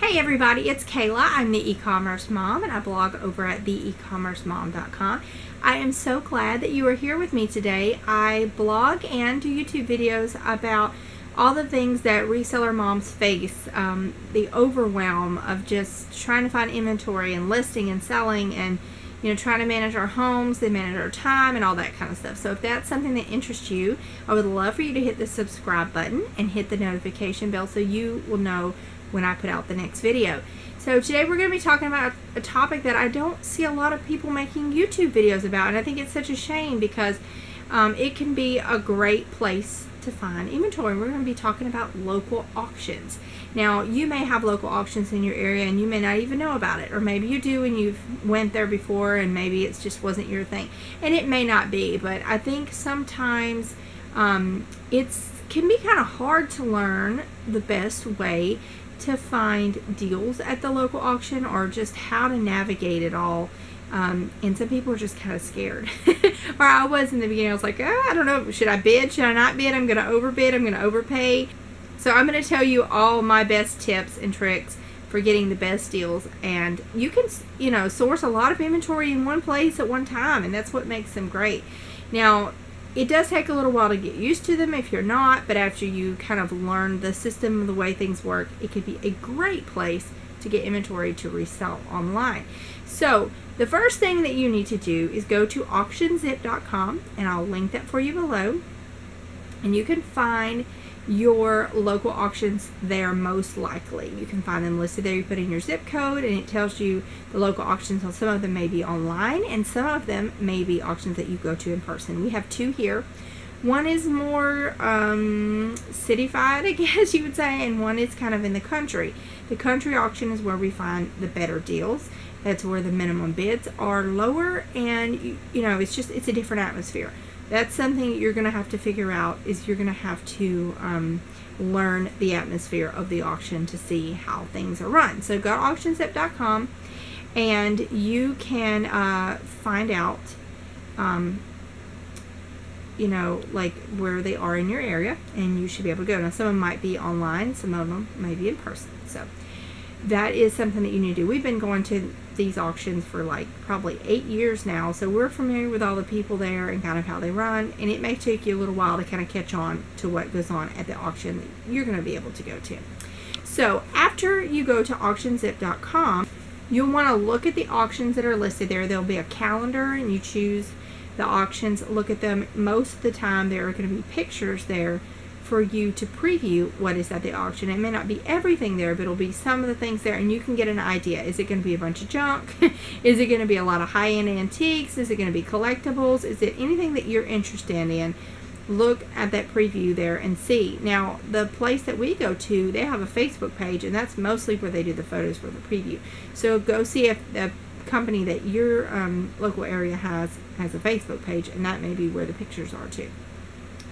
Hey everybody, it's Kayla. I'm the e-commerce mom and I blog over at theecommercemom.com. I am so glad that you are here with me today. I blog and do YouTube videos about all the things that reseller moms face, the overwhelm of just trying to find inventory and listing and selling and trying to manage our homes and manage our time and all that kind of stuff. So if that's something that interests you, I would love for you to hit the subscribe button and hit the notification bell so you will know when I put out the next video. So today we're going to be talking about a topic that I don't see a lot of people making YouTube videos about, and I think it's such a shame because it can be a great place to find inventory. We're going to be talking about local auctions. Now, you may have local auctions in your area and you may not even know about it, or maybe you do and you've went there before and maybe it just wasn't your thing, and it may not be, but I think sometimes it can be kind of hard to learn the best way to find deals at the local auction or just how to navigate it all. And some people are just kind of scared. Or I was in the beginning. I was like, I don't know, should I bid? Should I not bid? I'm going to overbid. I'm going to overpay. So I'm going to tell you all my best tips and tricks for getting the best deals. And you can, source a lot of inventory in one place at one time, and that's what makes them great. Now, it does take a little while to get used to them if you're not, but after you kind of learn the system of the way things work, it could be a great place to get inventory to resell online. So the first thing that you need to do is go to auctionzip.com, and I'll link that for you below, and you can find your local auctions there most likely. You can find them listed there. You put in your zip code and it tells you the local auctions. So some of them may be online and some of them may be auctions that you go to in person. We have two here. One is more cityfied, I guess you would say, and one is kind of in the country. The country auction is where we find the better deals. That's where the minimum bids are lower, and it's a different atmosphere. That's something you're going to have to figure out, is you're going to have to learn the atmosphere of the auction to see how things are run. So go to auctionzip.com and you can find out, like where they are in your area, and you should be able to go. Now, some of them might be online, some of them may be in person. So that is something that you need to do. We've been going to these auctions for like probably 8 years now, so we're familiar with all the people there and kind of how they run, and it may take you a little while to kind of catch on to what goes on at the auction that you're going to be able to go to. So after you go to auctionzip.com, you'll want to look at the auctions that are listed there. There'll be a calendar and you choose the auctions, look at them. Most of the time there are going to be pictures there for you to preview what is at the auction. It may not be everything there, but it'll be some of the things there, and you can get an idea. Is it going to be a bunch of junk? Is it going to be a lot of high-end antiques? Is it going to be collectibles? Is it anything that you're interested in? Look at that preview there and see. Now, the place that we go to, they have a Facebook page, and that's mostly where they do the photos for the preview. So go see if the company that your local area has a Facebook page, and that may be where the pictures are too.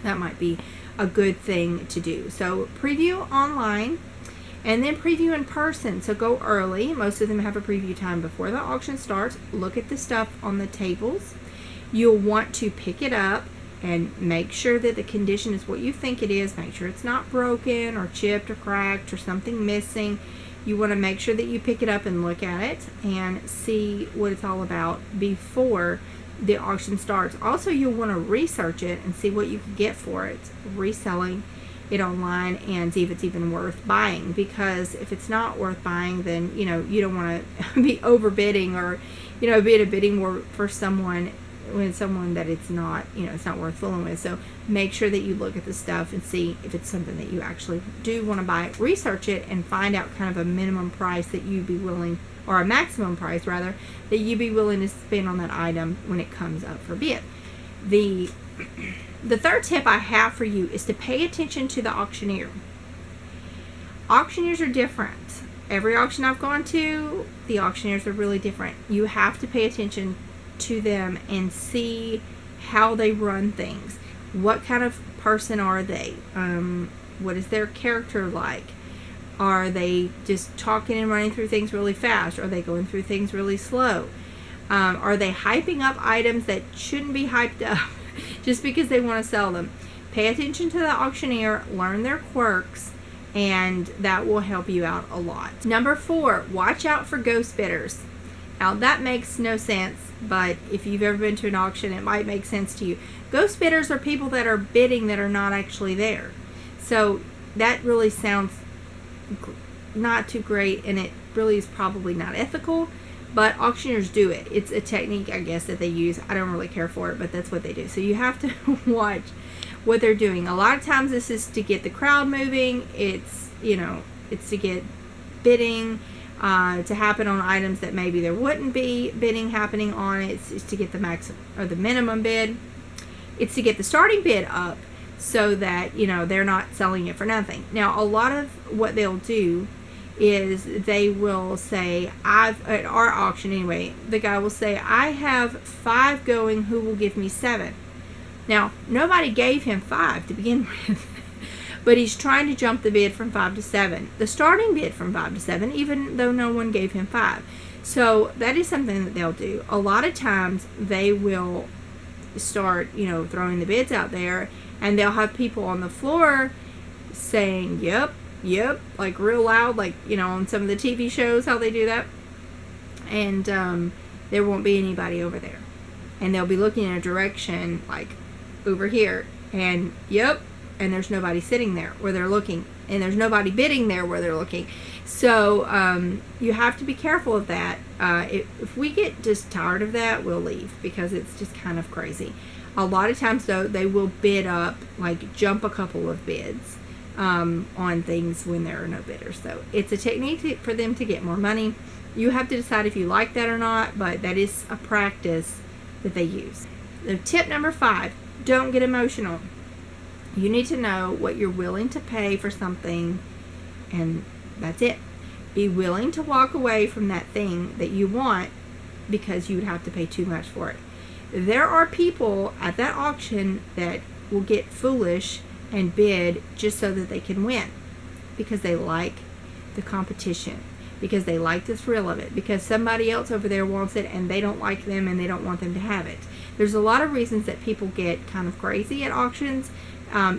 That might be a good thing to do. So preview online and then preview in person. So go early. Most of them have a preview time before the auction starts. Look at the stuff on the tables. You'll want to pick it up and make sure that the condition is what you think it is. Make sure it's not broken or chipped or cracked or something missing. You want to make sure that you pick it up and look at it and see what it's all about before the auction starts. Also, you'll want to research it and see what you can get for it, reselling it online, and see if it's even worth buying. Because if it's not worth buying, then you don't want to be overbidding or bid a bidding war for someone that it's not worth fooling with. So make sure that you look at the stuff and see if it's something that you actually do want to buy. Research it and find out kind of a minimum price that you'd be willing, or a maximum price rather, that you'd be willing to spend on that item when it comes up for bid. The third tip I have for you is to pay attention to the auctioneer. Auctioneers are different. Every auction I've gone to, the auctioneers are really different. You have to pay attention to them and see how they run things. What kind of person are they? What is their character like? Are they just talking and running through things really fast? Are they going through things really slow? Are they hyping up items that shouldn't be hyped up just because they want to sell them? Pay attention to the auctioneer, learn their quirks, and that will help you out a lot. Number 4, watch out for ghost bidders. Now that makes no sense, but if you've ever been to an auction, it might make sense to you. Ghost bidders are people that are bidding that are not actually there. So that really sounds not too great, and it really is probably not ethical, but auctioneers do it. It's a technique, I guess, that they use. I don't really care for it, but that's what they do. So you have to watch what they're doing. A lot of times this is to get the crowd moving. It's, it's to get bidding to happen on items that maybe there wouldn't be bidding happening on. It's to get the maximum or the minimum bid. It's to get the starting bid up so that, they're not selling it for nothing. Now, a lot of what they'll do is they will say, at our auction anyway, the guy will say, I have 5 going, who will give me 7? Now, nobody gave him 5 to begin with, but he's trying to jump the bid from 5 to 7. The starting bid from 5 to 7, even though no one gave him 5. So that is something that they'll do. A lot of times they will start, throwing the bids out there, and they'll have people on the floor saying, yep, like real loud, like, on some of the TV shows, how they do that. And there won't be anybody over there. And they'll be looking in a direction, like over here, and and there's nobody sitting there where they're looking, and there's nobody bidding there where they're looking. So you have to be careful of that. If we get just tired of that, we'll leave, because it's just kind of crazy. A lot of times, though, they will bid up, like jump a couple of bids on things when there are no bidders. So it's a technique for them to get more money. You have to decide if you like that or not, but that is a practice that they use. The tip number 5, don't get emotional. You need to know what you're willing to pay for something, and that's it. Be willing to walk away from that thing that you want, because you would have to pay too much for it. There are people at that auction that will get foolish and bid just so that they can win, because they like the competition, because they like the thrill of it, because somebody else over there wants it and they don't like them and they don't want them to have it. There's a lot of reasons that people get kind of crazy at auctions.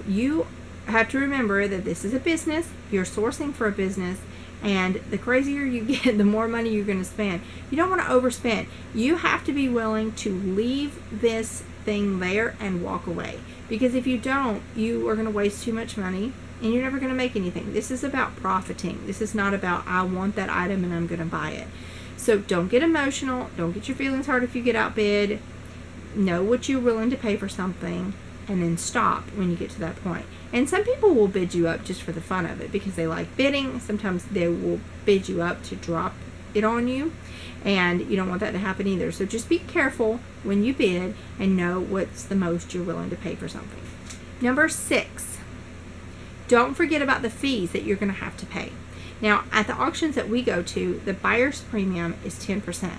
You have to remember that this is a business. You're sourcing for a business, and the crazier you get, the more money you're going to spend. You don't want to overspend. You have to be willing to leave this thing there and walk away, because if you don't, you are going to waste too much money and you're never going to make anything. This is about profiting. This is not about, I want that item and I'm going to buy it. So don't get emotional. Don't get your feelings hurt if you get outbid. Know what you're willing to pay for something, and then stop when you get to that point. And some people will bid you up just for the fun of it, because they like bidding. Sometimes they will bid you up to drop it on you, and you don't want that to happen either. So just be careful when you bid and know what's the most you're willing to pay for something. Number 6, don't forget about the fees that you're going to have to pay. Now, at the auctions that we go to, the buyer's premium is 10%.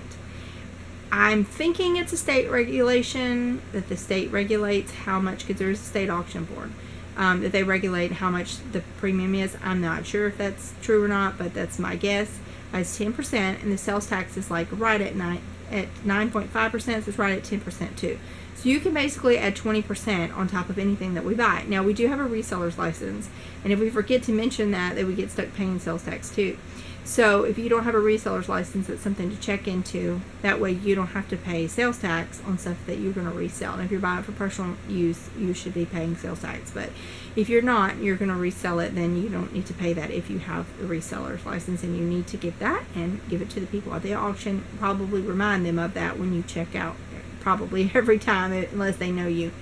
I'm thinking it's a state regulation, that the state regulates how much, because there's a state auction board, that they regulate how much the premium is. I'm not sure if that's true or not, but that's my guess. It's 10%, and the sales tax is like right at 9.5%, so it's right at 10% too. So you can basically add 20% on top of anything that we buy. Now, we do have a reseller's license, and if we forget to mention that, then we get stuck paying sales tax too. So if you don't have a reseller's license, it's something to check into. That way you don't have to pay sales tax on stuff that you're going to resell. And if you're buying it for personal use, you should be paying sales tax. But if you're not, you're going to resell it, then you don't need to pay that if you have a reseller's license, and you need to get that and give it to the people at the auction. Probably remind them of that when you check out, probably every time, unless they know you.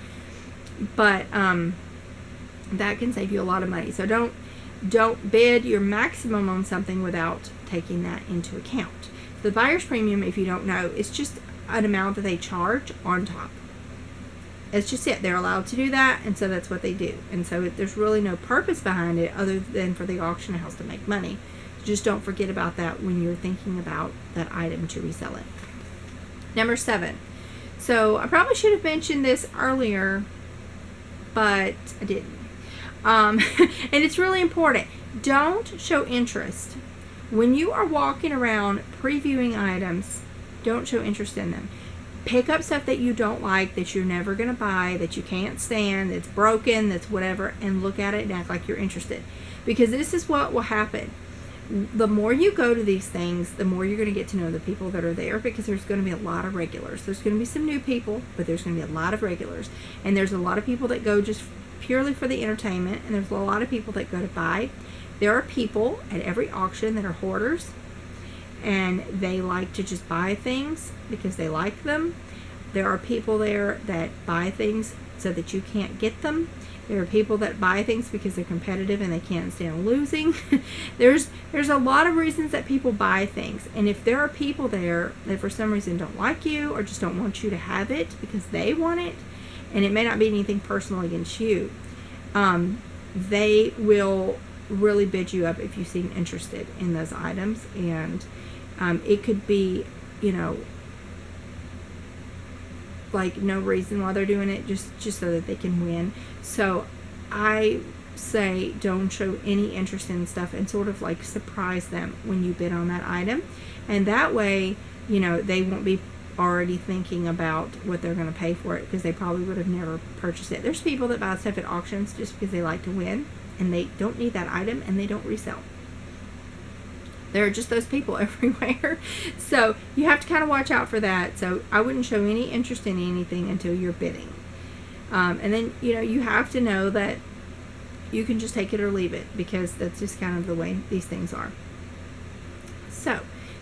But that can save you a lot of money. So don't bid your maximum on something without taking that into account. The buyer's premium, if you don't know, is just an amount that they charge on top. It's just it. They're allowed to do that, and so that's what they do. And so there's really no purpose behind it other than for the auction house to make money. Just don't forget about that when you're thinking about that item to resell it. Number 7. So I probably should have mentioned this earlier, but I didn't. And it's really important. Don't show interest. When you are walking around previewing items, don't show interest in them. pick up stuff that you don't like, that you're never going to buy, that you can't stand, that's broken, that's whatever, and look at it and act like you're interested. Because this is what will happen. The more you go to these things, the more you're going to get to know the people that are there, because there's going to be a lot of regulars. There's going to be some new people, but there's going to be a lot of regulars. And there's a lot of people that go just purely for the entertainment, and there's a lot of people that go to buy. There are people at every auction that are hoarders, and they like to just buy things because they like them. There are people there that buy things so that you can't get them. There are people that buy things because they're competitive and they can't stand losing. There's a lot of reasons that people buy things. And if there are people there that for some reason don't like you or just don't want you to have it because they want it, and it may not be anything personal against you, they will really bid you up if you seem interested in those items. And it could be, like no reason why they're doing it, just so that they can win. So I say don't show any interest in stuff, and sort of like surprise them when you bid on that item, and that way they won't be already thinking about what they're going to pay for it, because they probably would have never purchased it. There's people that buy stuff at auctions just because they like to win, and they don't need that item, and they don't resell. There are just those people everywhere. So you have to kind of watch out for that. So I wouldn't show any interest in anything until you're bidding. And then, you have to know that you can just take it or leave it, because that's just kind of the way these things are. So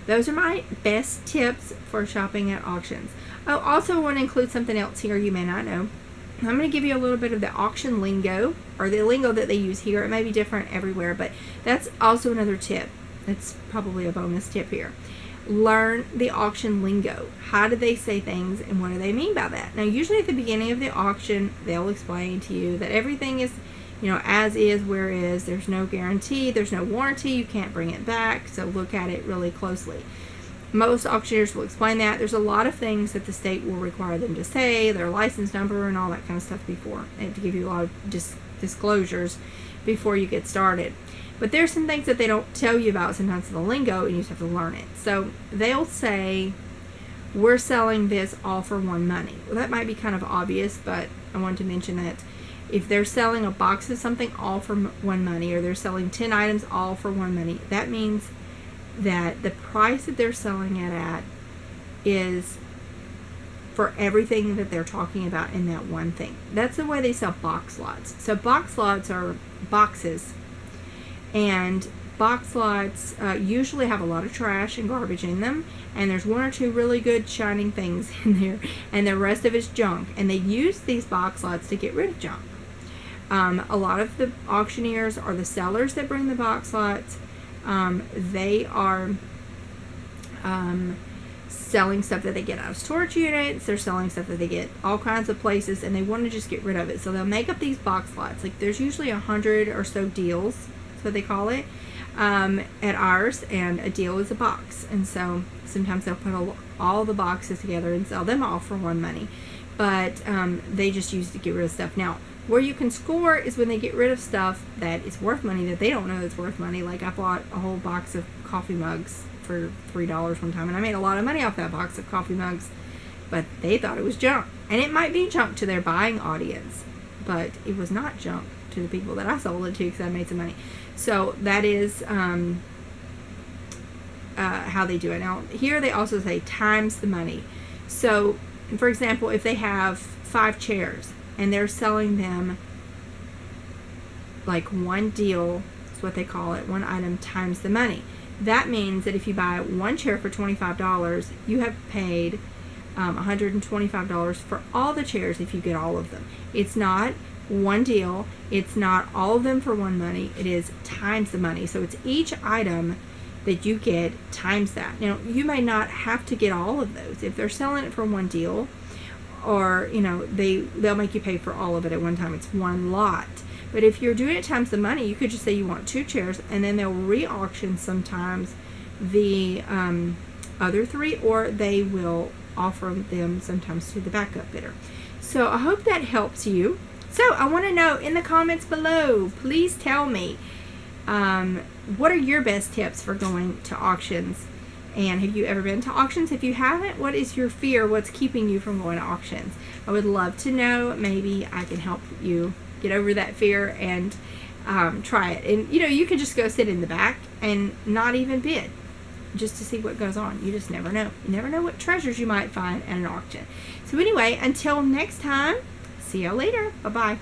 those are my best tips for shopping at auctions. I also want to include something else here you may not know. I'm going to give you a little bit of the auction lingo, or the lingo that they use here. It may be different everywhere, but that's also another tip. That's probably a bonus tip here. Learn the auction lingo. How do they say things, and what do they mean by that? Now, usually at the beginning of the auction, they'll explain to you that everything is, as is, where is. There's no guarantee. There's no warranty. You can't bring it back. So look at it really closely. Most auctioneers will explain that. There's a lot of things that the state will require them to say, their license number and all that kind of stuff before. They have to give you a lot of disclosures before you get started. But there's some things that they don't tell you about sometimes in the lingo, and you just have to learn it. So they'll say, we're selling this all for one money. Well, that might be kind of obvious, but I wanted to mention that if they're selling a box of something all for one money, or they're selling 10 items all for one money, that means that the price that they're selling it at is for everything that they're talking about in that one thing. That's the way they sell box lots. So box lots are boxes, and box lots usually have a lot of trash and garbage in them, and there's one or two really good shining things in there, and the rest of it's junk. And they use these box lots to get rid of junk. A lot of the auctioneers are the sellers that bring the box lots. They are selling stuff that they get out of storage units. They're selling stuff that they get all kinds of places, and they want to just get rid of it. So they'll make up these box lots. Like there's usually 100 or so deals, that's what they call it, at ours, and a deal is a box. And so sometimes they'll put all the boxes together and sell them all for one money. But they just use it to get rid of stuff. Now, where you can score is when they get rid of stuff that is worth money that they don't know is worth money. Like I bought a whole box of coffee mugs for $3 one time, and I made a lot of money off that box of coffee mugs, but they thought it was junk. And it might be junk to their buying audience, but it was not junk to the people that I sold it to, because I made some money. So that is how they do it. Now here they also say times the money. So for example, if they have 5 chairs and they're selling them like one deal, that's what they call it, one item times the money. That means that if you buy one chair for $25, you have paid $125 for all the chairs if you get all of them. It's not one deal. It's not all of them for one money. It is times the money. So it's each item that you get times that. Now, you may not have to get all of those. If they're selling it for one deal, or, they'll make you pay for all of it at one time. It's one lot. But if you're doing it times the money, you could just say you want 2 chairs, and then they'll re-auction sometimes the other 3, or they will offer them sometimes to the backup bidder. So I hope that helps you. So I want to know in the comments below, please tell me, what are your best tips for going to auctions? And have you ever been to auctions? If you haven't, what is your fear? What's keeping you from going to auctions? I would love to know. Maybe I can help you get over that fear and try it. And you could just go sit in the back and not even bid, just to see what goes on. You just never know. You never know what treasures you might find at an auction. So anyway, until next time, see y'all later. Bye-bye.